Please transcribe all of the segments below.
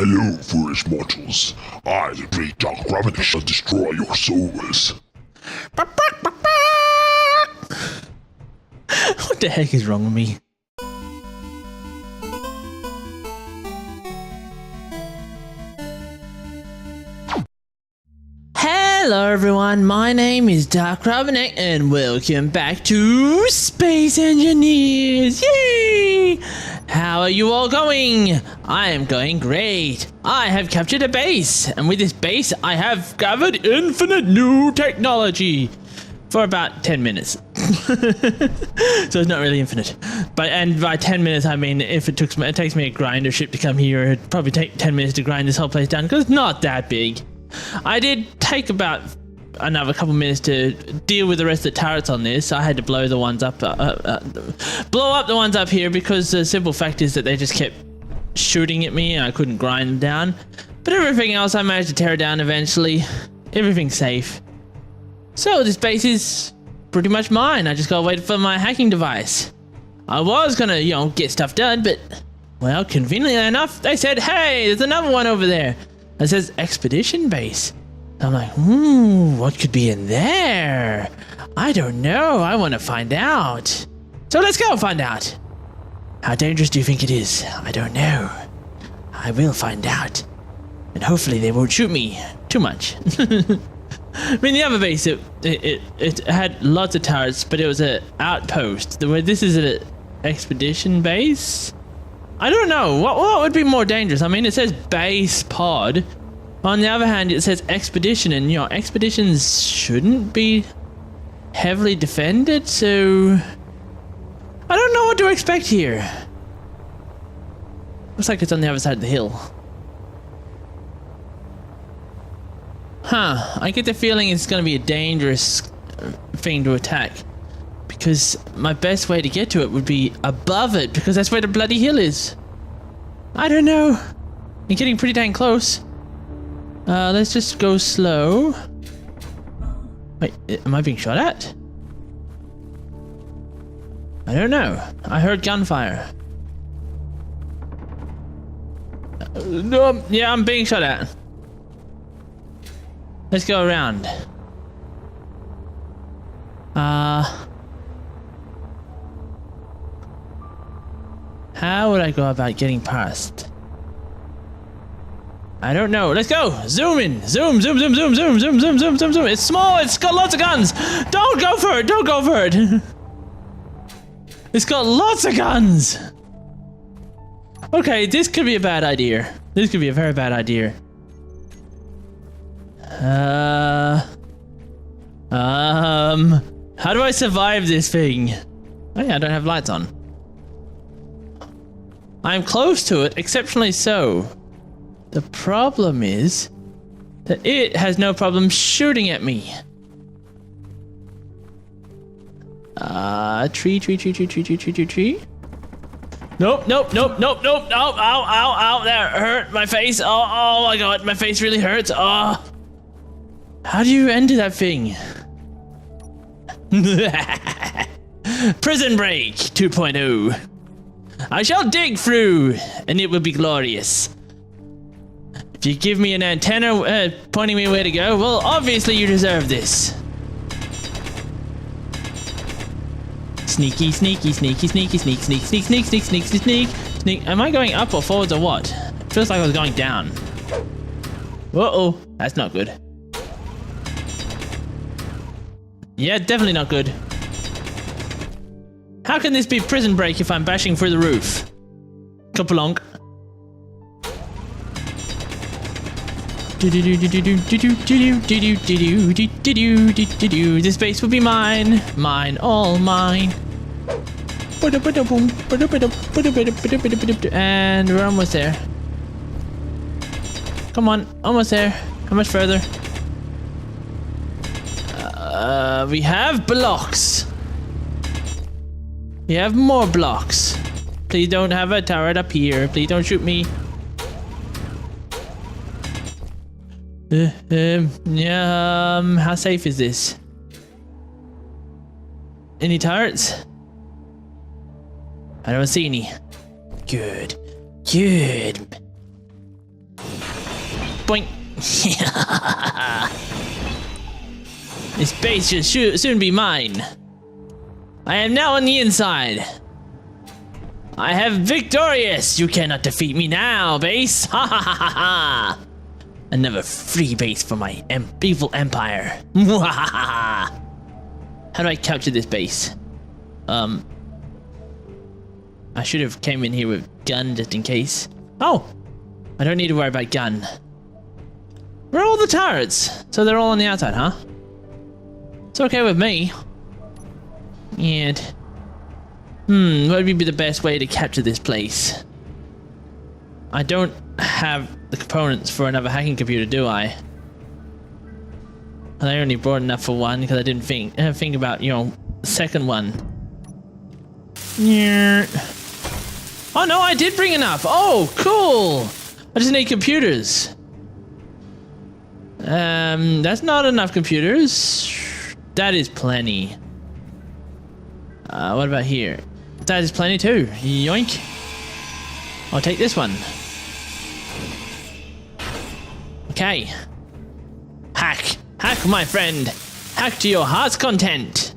Hello, foolish mortals. I, the great DarkRubberNeck, shall destroy your souls. What the heck is wrong with me? Hello everyone, my name is DarkRubberNeck and welcome back to Space Engineers! Yay! How are you all going? I am going great. I have captured a base, and with this base I have gathered infinite new technology for about 10 minutes. So it's not really infinite. And by 10 minutes I mean if it takes me a grinder ship to come here, it'd probably take 10 minutes to grind this whole place down because it's not that big. I did take about another couple minutes to deal with the rest of the turrets on this. I had to blow the ones up, blow up the ones up here because the simple fact is that they just kept shooting at me and I couldn't grind them down. But everything else I managed to tear down eventually. Everything's safe. So this base is pretty much mine. I just gotta wait for my hacking device. I was gonna, get stuff done, but, well, conveniently enough, they said, hey, there's another one over there. It says expedition base. I'm like, what could be in there? I don't know. I want to find out. So let's go find out. How dangerous do you think it is? I don't know. I will find out. And hopefully they won't shoot me too much. I mean, the other base, it had lots of turrets, but it was an outpost. This is an expedition base? I don't know. What would be more dangerous? I mean, it says base pod. On the other hand, it says expedition, and expeditions shouldn't be heavily defended, so I don't know what to expect here. Looks like it's on the other side of the hill. Huh, I get the feeling it's gonna be a dangerous thing to attack. Because my best way to get to it would be above it, because that's where the bloody hill is. I don't know. I'm getting pretty dang close. Let's just go slow. Wait, am I being shot at? I don't know. I heard gunfire. No, yeah, I'm being shot at. Let's go around. How would I go about getting past? I don't know. Let's go. Zoom in. Zoom, zoom, zoom, zoom, zoom, zoom, zoom, zoom, zoom, zoom. It's small. It's got lots of guns. Don't go for it. Don't go for it. It's got lots of guns. Okay, this could be a bad idea. This could be a very bad idea. How do I survive this thing? Oh yeah, I don't have lights on. I'm close to it, exceptionally so. The problem is that it has no problem shooting at me. Tree. Nope. Ow, ow, that hurt my face. Oh my god, my face really hurts. Oh. How do you enter that thing? Prison Break 2.0. I shall dig through, and it will be glorious. If you give me an antenna pointing me where to go, well, obviously you deserve this. Sneaky. Am I going up or forwards or what? It feels like I was going down. Uh-oh, that's not good. Yeah, definitely not good. How can this be prison break if I'm bashing through the roof? Kaplonk. This base will be mine. Mine, all mine. And we're almost there. Come on, almost there. How much further? We have blocks. We have more blocks. Please don't have a turret up here. Please don't shoot me. How safe is this? Any turrets? I don't see any. Good. boink. This base should soon be mine. I am now on the inside. I have victorious. You cannot defeat me now, base. Ha ha ha ha ha. Another free base for my evil empire. How do I capture this base? I should have came in here with gun just in case. Oh, I don't need to worry about gun. Where are all the turrets? So they're all on the outside, huh? It's okay with me. And what would be the best way to capture this place? I don't have the components for another hacking computer, do I? And I only brought enough for one because I didn't think about, you know, the second one. Oh no, I did bring enough. Oh, cool. I just need computers. That's not enough computers. That is plenty. What about here? That is plenty too. Yoink. I'll take this one. Okay. Hack. Hack, my friend. Hack to your heart's content.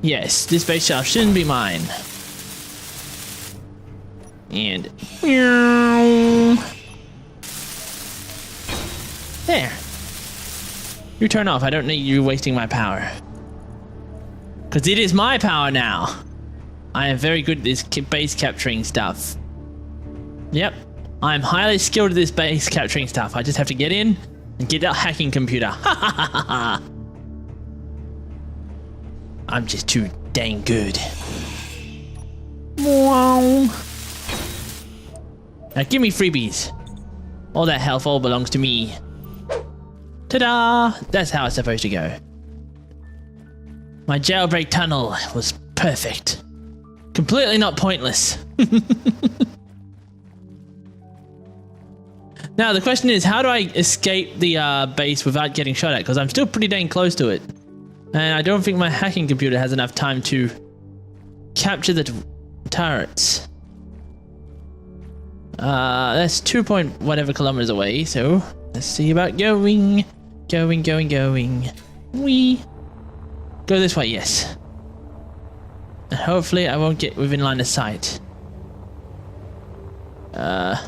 Yes, this base shall soon be mine. And there. You turn off. I don't need you wasting my power. Because it is my power now. I am very good at this base capturing stuff. Yep. I'm highly skilled at this base capturing stuff. I just have to get in and get that hacking computer. I'm just too dang good. Wow. Now give me freebies. All that health all belongs to me. Ta-da! That's how it's supposed to go. My jailbreak tunnel was perfect. Completely not pointless. Now the question is, how do I escape the base without getting shot at? Because I'm still pretty dang close to it. And I don't think my hacking computer has enough time to capture the turrets. That's 2 point whatever kilometers away, so let's see about going. Going. Wee. Go this way, yes. And hopefully I won't get within line of sight. Yeah,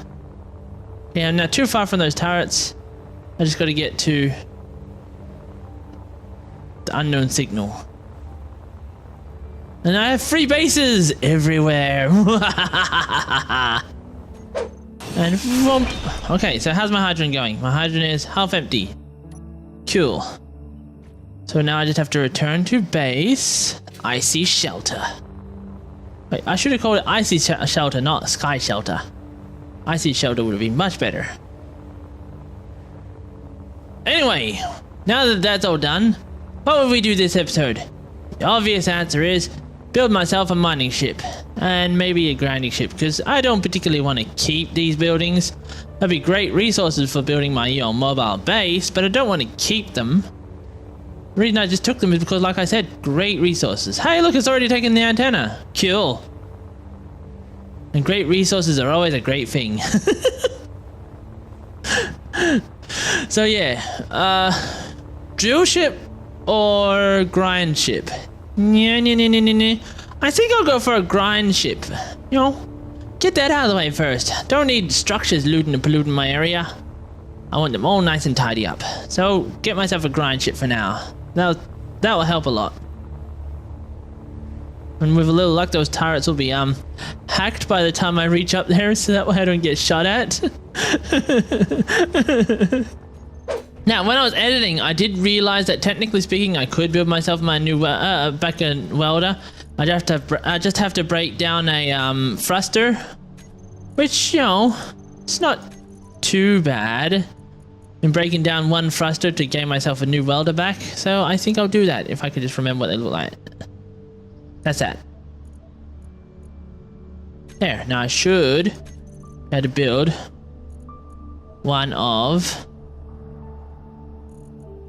I'm not too far from those turrets. I just gotta get to the unknown signal. And I have free bases everywhere. And whoomp. Okay, so how's my hydrant going? My hydrant is half empty. Cool. So now I just have to return to base. Icy shelter. Wait, I should have called it icy shelter, not sky shelter. Icy shelter would have been much better. Anyway, now that that's all done, what would we do this episode? The obvious answer is build myself a mining ship and maybe a grinding ship, because I don't particularly want to keep these buildings. That'd be great resources for building my mobile base, but I don't want to keep them. The reason I just took them is because, like I said, great resources. Hey, look, it's already taken the antenna. Cool. And great resources are always a great thing. So yeah, drill ship or grind ship? I think I'll go for a grind ship. You know, get that out of the way first. Don't need structures looting and polluting my area. I want them all nice and tidy up. So get myself a grind ship for now. That will help a lot. And with a little luck, those turrets will be hacked by the time I reach up there, so that way I don't get shot at. Now, when I was editing, I did realize that technically speaking, I could build myself my new back-end welder. I just have to break down a thruster, which, you know, it's not too bad in breaking down one thruster to gain myself a new welder back. So I think I'll do that if I could just remember what they look like. That's that. There. Now I should have to build one of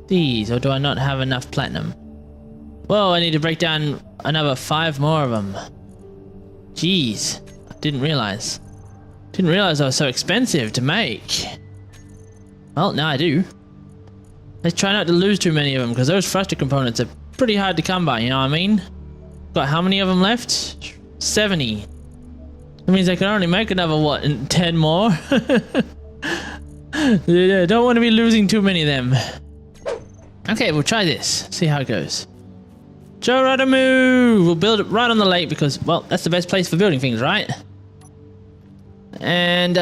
these, or do I not have enough platinum? Whoa, I need to break down another 5 more of them. Jeez, I didn't realize. Didn't realize they were so expensive to make. Well, now I do. Let's try not to lose too many of them, because those thruster components are pretty hard to come by, you know what I mean? Got how many of them left? 70. That means I can only make another, what, 10 more? Don't want to be losing too many of them. Okay, we'll try this. See how it goes. Joe Rudder move! We'll build it right on the lake because, well, that's the best place for building things, right? And,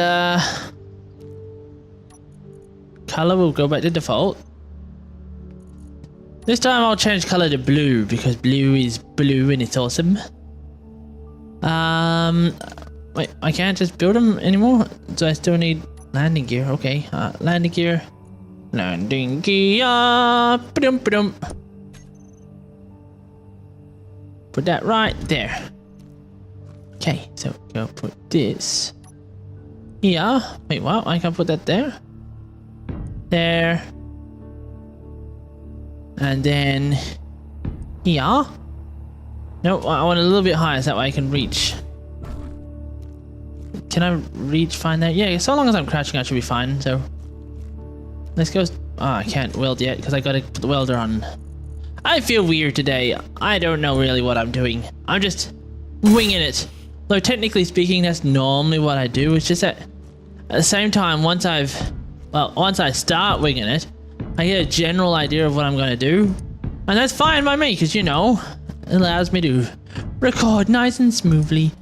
color will go back to default. This time I'll change color to blue because blue is blue and it's awesome. Wait, I can't just build them anymore? So I still need landing gear. Okay, landing gear. Landing gear. Ba-dum, ba-dum. Put that right there. Okay, so go put this here. Wait, what? I can put that there. There. And then here. No, I want a little bit higher so that way I can reach. Can I reach fine there? Yeah, so long as I'm crouching I should be fine, so. Let's go. Oh, I can't weld yet because I gotta put the welder on. I feel weird today. I don't know really what I'm doing. I'm just winging it. Though technically speaking, that's normally what I do. It's just that at the same time, once I start winging it, I get a general idea of what I'm going to do. And that's fine by me, because, you know, it allows me to record nice and smoothly.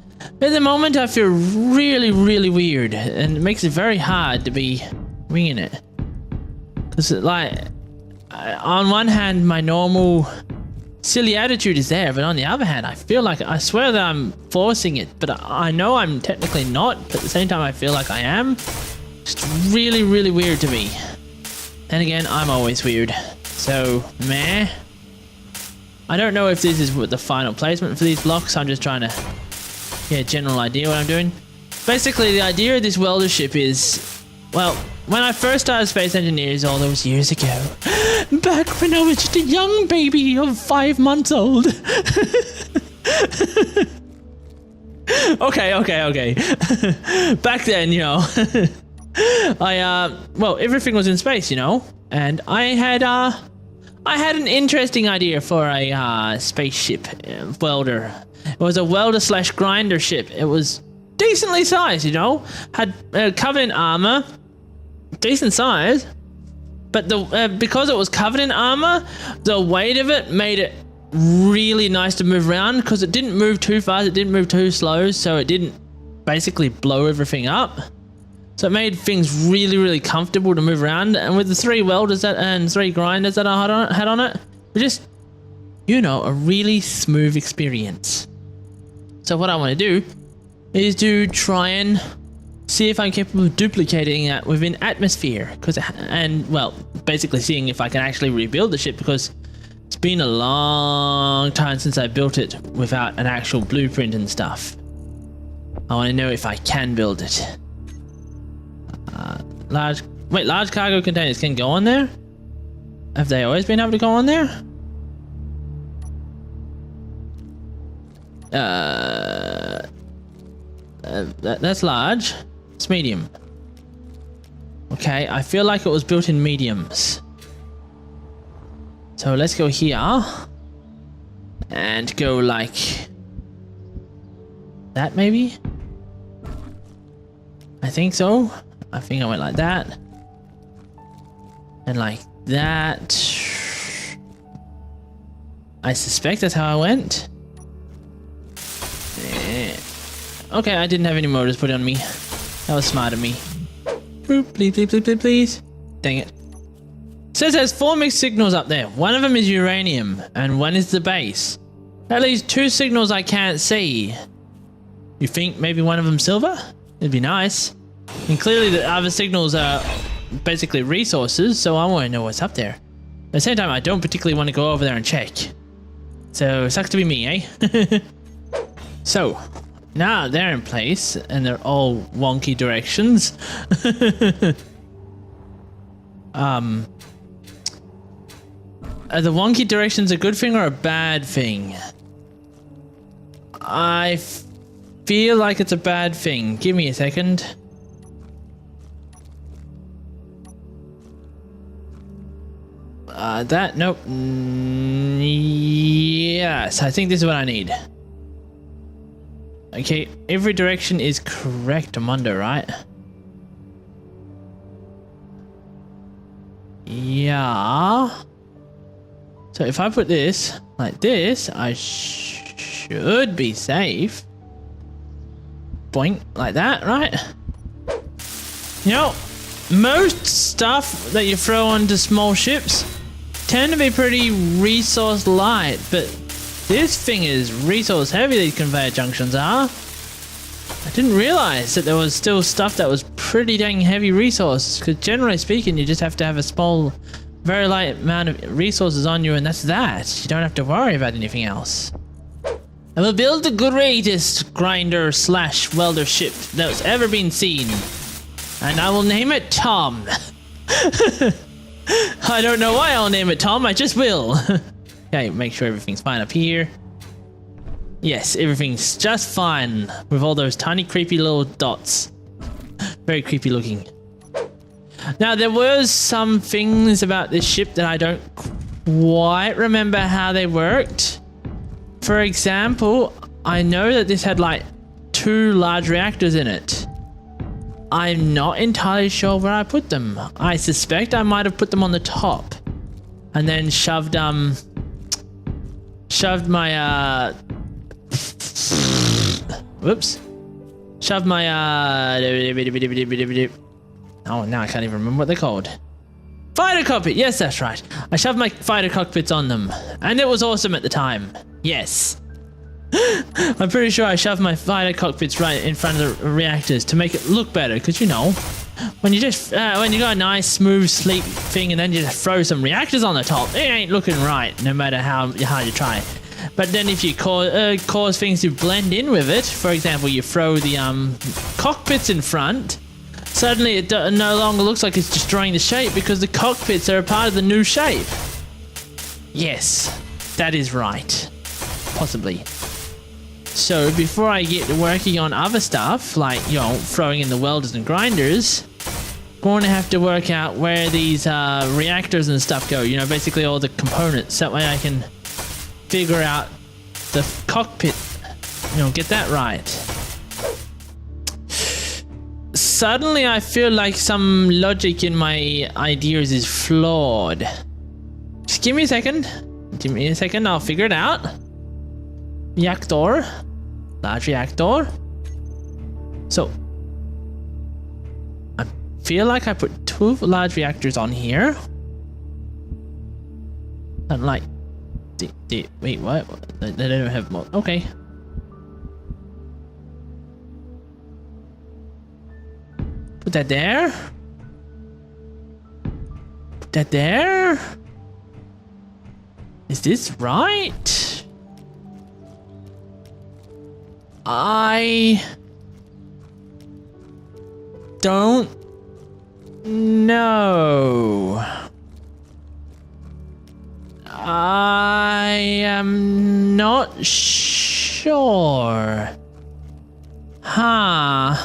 At the moment, I feel really, really weird. And it makes it very hard to be winging it. Because, like, on one hand, my normal silly attitude is there. But on the other hand, I feel like, I swear that I'm forcing it. But I know I'm technically not. But at the same time, I feel like I am. It's really, really weird to me. And again, I'm always weird. So, meh. I don't know if this is the final placement for these blocks. I'm just trying to get a general idea what I'm doing. Basically, the idea of this welder ship is, well, when I first started Space Engineers all those years ago, back when I was just a young baby of 5 months old. Okay. Back then, you know. Well, everything was in space, you know, and I had an interesting idea for a spaceship welder. It was a welder/grinder ship. It was decently sized, you know, had covered in armor, decent size, but because it was covered in armor, the weight of it made it really nice to move around because it didn't move too fast, it didn't move too slow, so it didn't basically blow everything up. So it made things really, really comfortable to move around. And with the 3 welders and 3 grinders that I had on it, it was just, you know, a really smooth experience. So what I want to do is to try and see if I'm capable of duplicating that within atmosphere. Well, basically seeing if I can actually rebuild the ship because it's been a long time since I built it without an actual blueprint and stuff. I want to know if I can build it. Large cargo containers can go on there? Have they always been able to go on there? That's large. It's medium. Okay, I feel like it was built in mediums. So let's go here. And go like that maybe? I think so. I think I went like that. And like that. I suspect that's how I went. Okay, I didn't have any motors put on me. That was smart of me. Boop, please. Dang it. Says there's 4 mixed signals up there. One of them is uranium, and one is the base. That leaves 2 signals I can't see. You think maybe one of them silver? It'd be nice. And clearly the other signals are basically resources, so I want to know what's up there. At the same time, I don't particularly want to go over there and check. So, it sucks to be me, eh? So, now they're in place, and they're all wonky directions. Are the wonky directions a good thing or a bad thing? I feel like it's a bad thing. Give me a second. That, nope. Yes, I think this is what I need. Okay, every direction is correct, I'm under, right? Yeah. So if I put this like this, I should be safe. Boink, like that, right? You know, most stuff that you throw onto small ships tend to be pretty resource light, but this thing is resource heavy, these conveyor junctions are. I didn't realize that there was still stuff that was pretty dang heavy resources, because generally speaking, you just have to have a small, very light amount of resources on you, and that's that. You don't have to worry about anything else. I will build the greatest grinder slash welder ship that's ever been seen. And I will name it Tom. I don't know why I'll name it Tom, I just will. Okay, make sure everything's fine up here. Yes, everything's just fine with all those tiny creepy little dots. Very creepy looking. Now, there was some things about this ship that I don't quite remember how they worked. For example, I know that this had like 2 large reactors in it. I'm not entirely sure where I put them. I suspect I might have put them on the top and then shoved my whoops. Shoved my oh, now I can't even remember what they're called. Fighter cockpit, yes, that's right. I shoved my fighter cockpits on them, and it was awesome at the time. Yes. I'm pretty sure I shoved my fighter cockpits right in front of the reactors to make it look better, because you know, when you just when you got a nice smooth sleek thing and then you just throw some reactors on the top, it ain't looking right no matter how hard you try. But then if you cause things to blend in with it, for example, you throw the cockpits in front, suddenly it no longer looks like it's destroying the shape because the cockpits are a part of the new shape. Yes, that is right. Possibly. So before I get working on other stuff, like, you know, throwing in the welders and grinders, I'm going to have to work out where these reactors and stuff go, you know, basically all the components. That way I can figure out the cockpit, you know, get that right. Suddenly I feel like some logic in my ideas is flawed. Just give me a second. Give me a second, I'll figure it out. Reactor. Large reactor. So I feel like I put 2 large reactors on here. And like wait, what? They don't have more. Okay. Put that there. Put that there. Is this right? I don't know. I am not sure. Huh.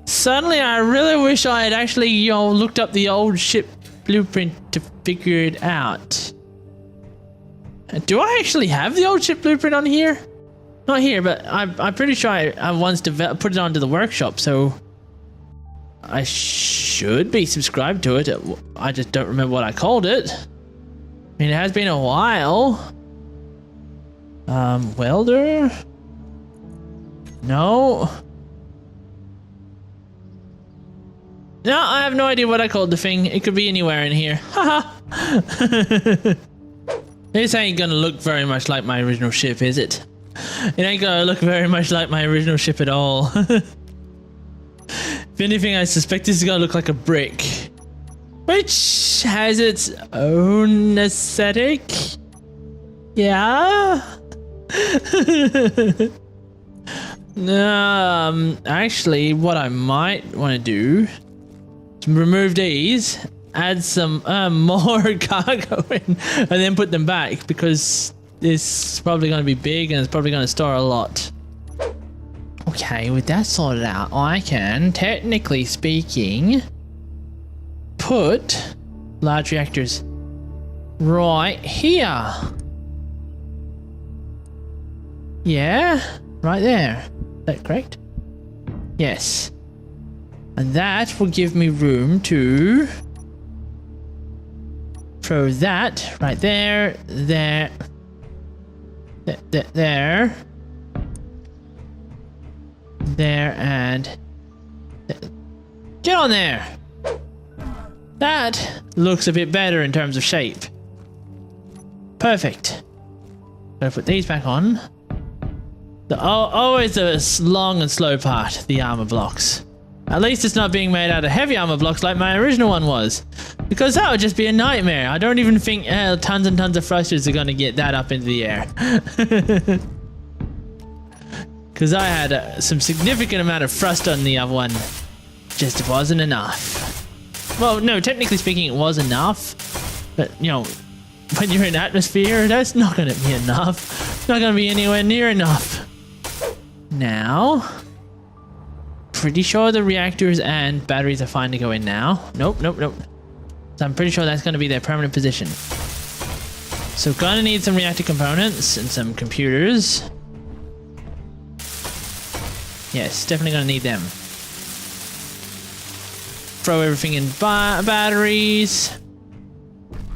Suddenly I really wish I had actually, you know, looked up the old ship blueprint to figure it out. Do I actually have the old ship blueprint on here? Not here, but I'm pretty sure I once put it onto the workshop, so I should be subscribed to it. I just don't remember what I called it. I mean, it has been a while. Welder? No. No, I have no idea what I called the thing. It could be anywhere in here. Haha. This ain't gonna look very much like my original ship, is it? It ain't gonna look very much like my original ship at all. If anything, I suspect this is gonna look like a brick, which has its own aesthetic. Yeah. Actually, what I might want to do is remove these, add some more cargo in, and then put them back, because this is probably going to be big and it's probably going to store a lot. Okay, with that sorted out, I can, technically speaking, put large reactors right here. Yeah, right there. Is that correct? Yes. And that will give me room to throw that right there, there, there, and get on there. That looks a bit better in terms of shape. Perfect. Gotta put these back on. Always the long and slow part, the armor blocks. At least it's not being made out of heavy armor blocks like my original one was. Because that would just be a nightmare. I don't even think tons and tons of thrusters are going to get that up into the air. Because I had some significant amount of thrust on the other one. Just wasn't enough. Well, no, technically speaking it was enough. But, you know, when you're in atmosphere, that's not going to be enough. It's not going to be anywhere near enough. Now, pretty sure the reactors and batteries are fine to go in now. Nope. So I'm pretty sure that's going to be their permanent position. So gonna need some reactor components and some computers. Yes, definitely gonna need them. Throw everything in batteries.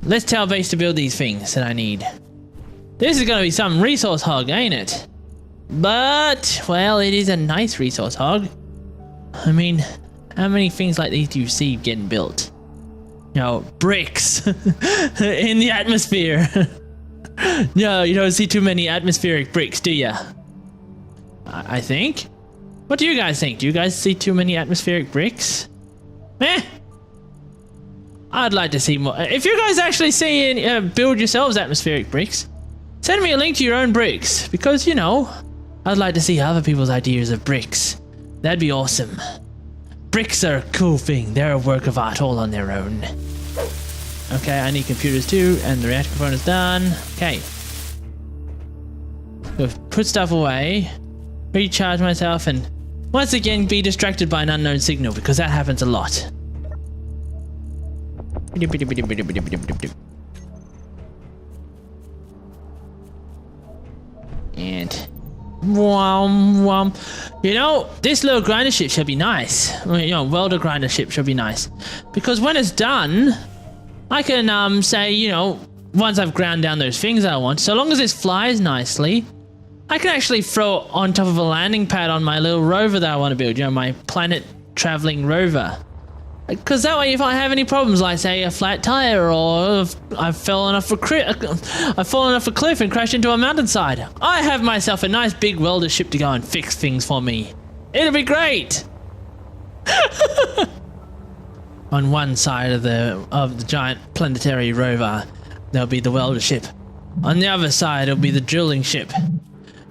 Let's tell base to build these things that I need. This is gonna be some resource hog, ain't it? But, well, it is a nice resource hog. I mean, how many things like these do you see getting built? You know, bricks in the atmosphere. No, you don't see too many atmospheric bricks, do ya? I think. What do you guys think? Do you guys see too many atmospheric bricks? Eh? I'd like to see more. If you guys actually see and build yourselves atmospheric bricks, send me a link to your own bricks, because, you know, I'd like to see other people's ideas of bricks. That'd be awesome. Bricks are a cool thing. They're a work of art all on their own. Okay, I need computers too, and the reactor component's done. Okay. Go put stuff away, recharge myself, and once again be distracted by an unknown signal, because that happens a lot. And you know, this little grinder ship should be nice. You know, welder grinder ship should be nice, because when it's done, I can say, you know, once I've ground down those things I want, so long as this flies nicely, I can actually throw it on top of a landing pad on my little rover that I want to build. You know, my planet traveling rover. Because that way, if I have any problems, like say a flat tire, or I've fallen off a cliff and crashed into a mountainside, I have myself a nice big welder ship to go and fix things for me. It'll be great. On one side of the giant planetary rover, there'll be the welder ship. On the other side, it'll be the drilling ship.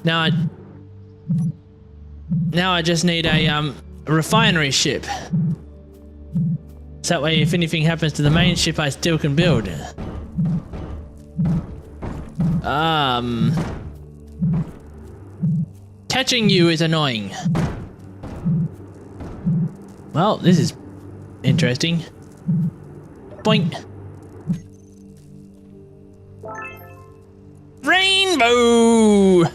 Now I just need a refinery ship. So that way, if anything happens to the main ship, I still can build. Catching you is annoying. Well, this is interesting. Boink. Rainbow!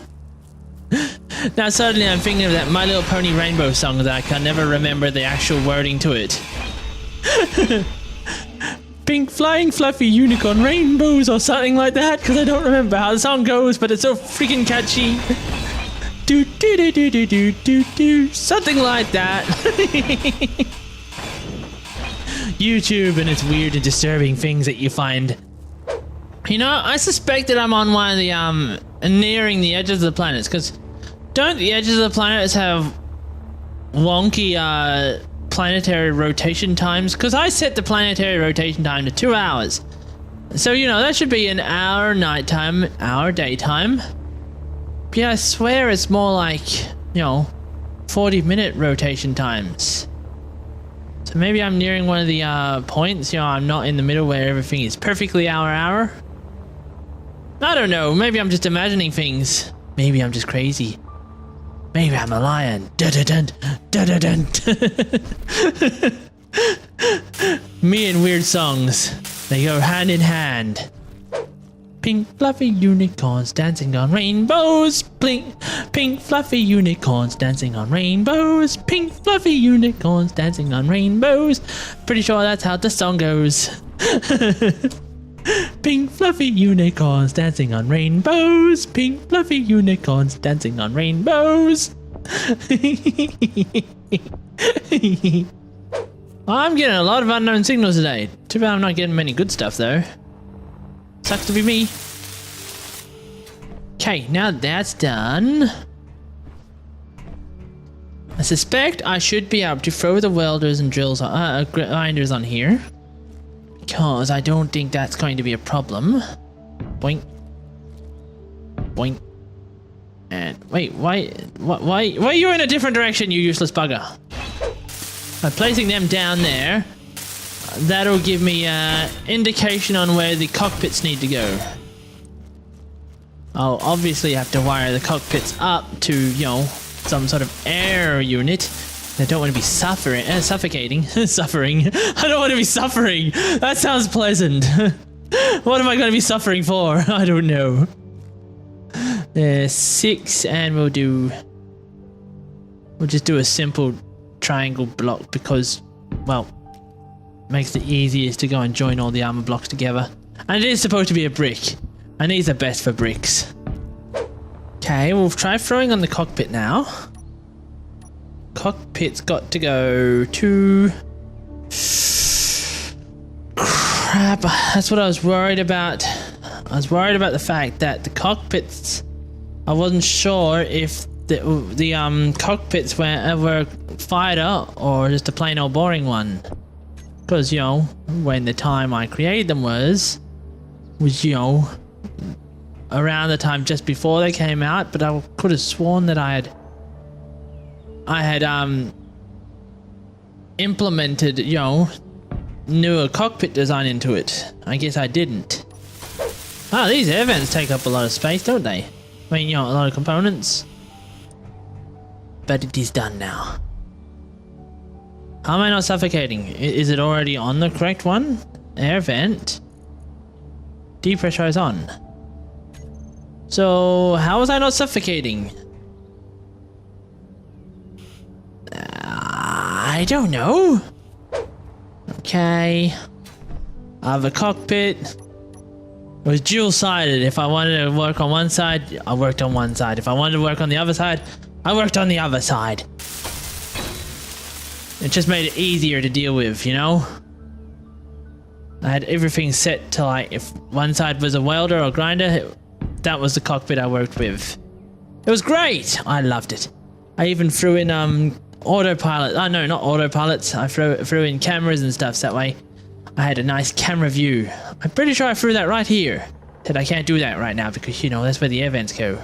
Now suddenly I'm thinking of that My Little Pony Rainbow song that I can never remember the actual wording to it. Pink flying fluffy unicorn rainbows or something like that, because I don't remember how the song goes, but it's so freaking catchy. Do do do do do do do do, something like that. YouTube and its weird and disturbing things that you find. You know, I suspect that I'm on one of the nearing the edges of the planets, because don't the edges of the planets have wonky planetary rotation times? Because I set the planetary rotation time to 2 hours, so you know that should be an hour nighttime, hour daytime. But yeah, I swear it's more like, you know, 40-minute rotation times. So maybe I'm nearing one of the points. You know, I'm not in the middle where everything is perfectly hour. I don't know. Maybe I'm just imagining things. Maybe I'm just crazy. Maybe I'm a lion. Dun-dun-dun, dun-dun-dun. Me and weird songs. They go hand in hand. Pink fluffy unicorns dancing on rainbows. Pink fluffy unicorns dancing on rainbows. Pink fluffy unicorns dancing on rainbows. Pretty sure that's how the song goes. Pink fluffy unicorns dancing on rainbows. Pink fluffy unicorns dancing on rainbows. I'm getting a lot of unknown signals today. Too bad I'm not getting many good stuff though. Sucks to be me. Okay, now that's done. I suspect I should be able to throw the welders and drills, grinders on here. Because I don't think that's going to be a problem. Boink. Boink. And wait, why are you in a different direction, you useless bugger? By placing them down there, that'll give me indication on where the cockpits need to go. I'll obviously have to wire the cockpits up to, you know, some sort of air unit. I don't want to be suffocating. Suffering. I don't want to be suffering. That sounds pleasant. What am I going to be suffering for? I don't know. 6, and we'll just do a simple triangle block because, well, makes it easiest to go and join all the armor blocks together. And it is supposed to be a brick. And these are best for bricks. Okay, we'll try throwing on the cockpit now. Cockpit's got to go to... Crap, that's what I was worried about. I was worried about the fact that the cockpits... I wasn't sure if the cockpits were fighter or just a plain old boring one. Because, you know, when the time I created them was, you know, around the time just before they came out, but I could have sworn that I had implemented, you know, newer cockpit design into it. I guess I didn't. Oh, these air vents take up a lot of space, don't they? I mean, you know, a lot of components. But it is done now. How am I not suffocating? Is it already on the correct one? Air vent. Depressurize on. So, how was I not suffocating? I don't know. Okay. I have a cockpit. It was dual-sided. If I wanted to work on one side, I worked on one side. If I wanted to work on the other side, I worked on the other side. It just made it easier to deal with, you know? I had everything set to, like, if one side was a welder or grinder, that was the cockpit I worked with. It was great! I loved it. I even threw in autopilot. Oh no, not autopilots. I threw in cameras and stuff, so that way I had a nice camera view. I'm pretty sure I threw that right here. Said I can't do that right now because, you know, that's where the air vents go.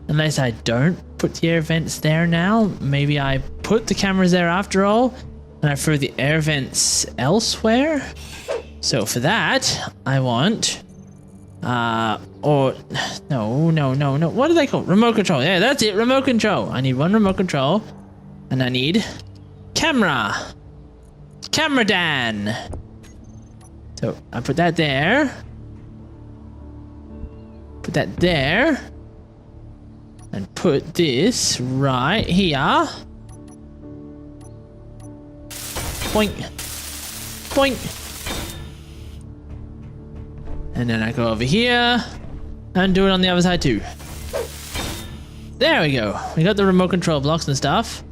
Unless I don't put the air vents there now. Maybe I put the cameras there after all, and I threw the air vents elsewhere. So for that, I want... no. What are they called? Remote control. Yeah, that's it. Remote control. I need one remote control. And I need... camera. Camera Dan. So I put that there. Put that there. And put this right here. Boink. Boink. And then I go over here and do it on the other side too. There we go. We got the remote control blocks and stuff.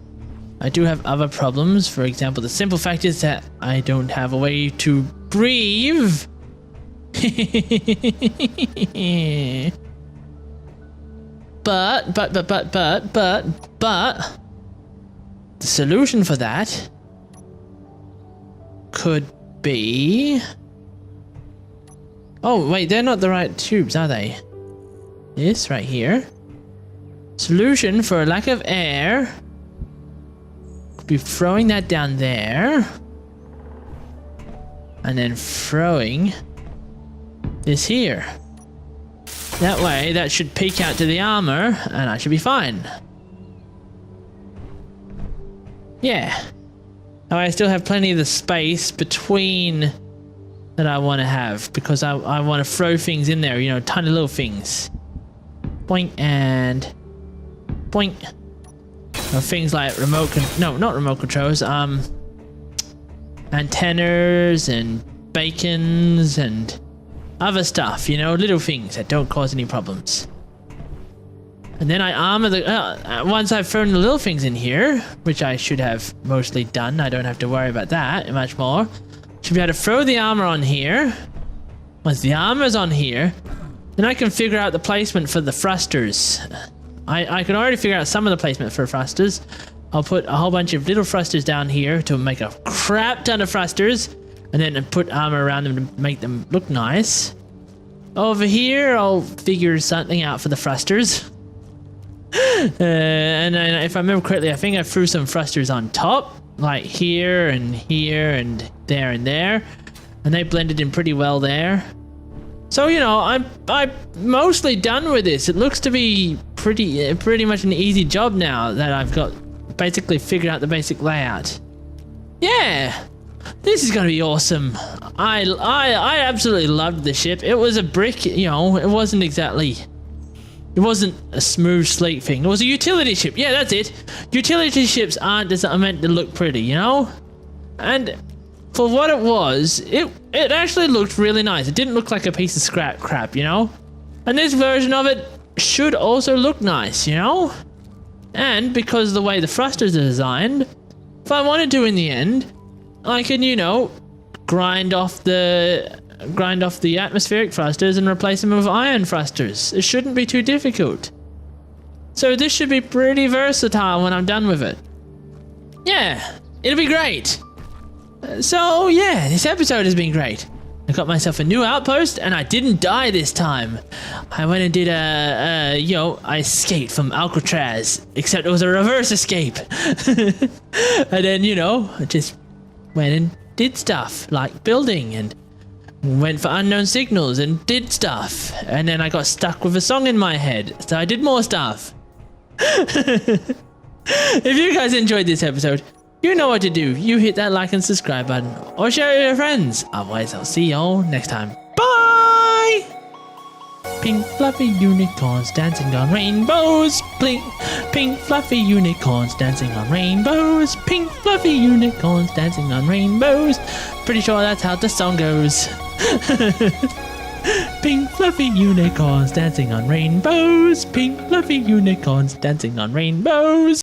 I do have other problems. For example, the simple fact is that I don't have a way to breathe. But the solution for that could be... Oh, wait, they're not the right tubes, are they? This right here. Solution for a lack of air could be throwing that down there. And then throwing this here. That way, that should peek out to the armor, and I should be fine. Yeah. Now I still have plenty of the space between that I want to have because I want to throw things in there, you know, tiny little things. Boink and boink. Or things like not remote controls, antennas and bacons and other stuff, you know, little things that don't cause any problems. And then I armor the, once I've thrown the little things in here, which I should have mostly done, I don't have to worry about that much more. Should be able to throw the armor on here. Once the armor's on here, then I can figure out the placement for the thrusters. I can already figure out some of the placement for thrusters. I'll put a whole bunch of little thrusters down here to make a crap ton of thrusters, and then put armor around them to make them look nice. Over here, I'll figure something out for the thrusters. And if I remember correctly, I think I threw some thrusters on top, like here and there, and they blended in pretty well there. So, you know, I'm mostly done with this. It looks to be pretty much an easy job now that I've got basically figured out the basic layout. Yeah, this is gonna be awesome. I absolutely loved the ship. It was a brick, you know. It wasn't a smooth, sleek thing. It was a utility ship. Yeah, that's it. Utility ships aren't meant to look pretty, you know? And for what it was, it actually looked really nice. It didn't look like a piece of scrap crap, you know? And this version of it should also look nice, you know? And because of the way the thrusters are designed, if I wanted to in the end, I can, you know, grind off the atmospheric thrusters and replace them with iron thrusters. It shouldn't be too difficult. So this should be pretty versatile when I'm done with it. Yeah, it'll be great. So yeah, this episode has been great. I got myself a new outpost and I didn't die this time. I went and did I escaped from Alcatraz, except it was a reverse escape. And then, you know, I just went and did stuff like building and went for unknown signals and did stuff. And then I got stuck with a song in my head, so I did more stuff. If you guys enjoyed this episode, you know what to do. You hit that like and subscribe button or share it with your friends. Otherwise, I'll see y'all next time. Bye! Pink fluffy unicorns dancing on rainbows. Pink fluffy unicorns dancing on rainbows. Pink fluffy unicorns dancing on rainbows. Pretty sure that's how the song goes. Pink fluffy unicorns dancing on rainbows. Pink fluffy unicorns dancing on rainbows.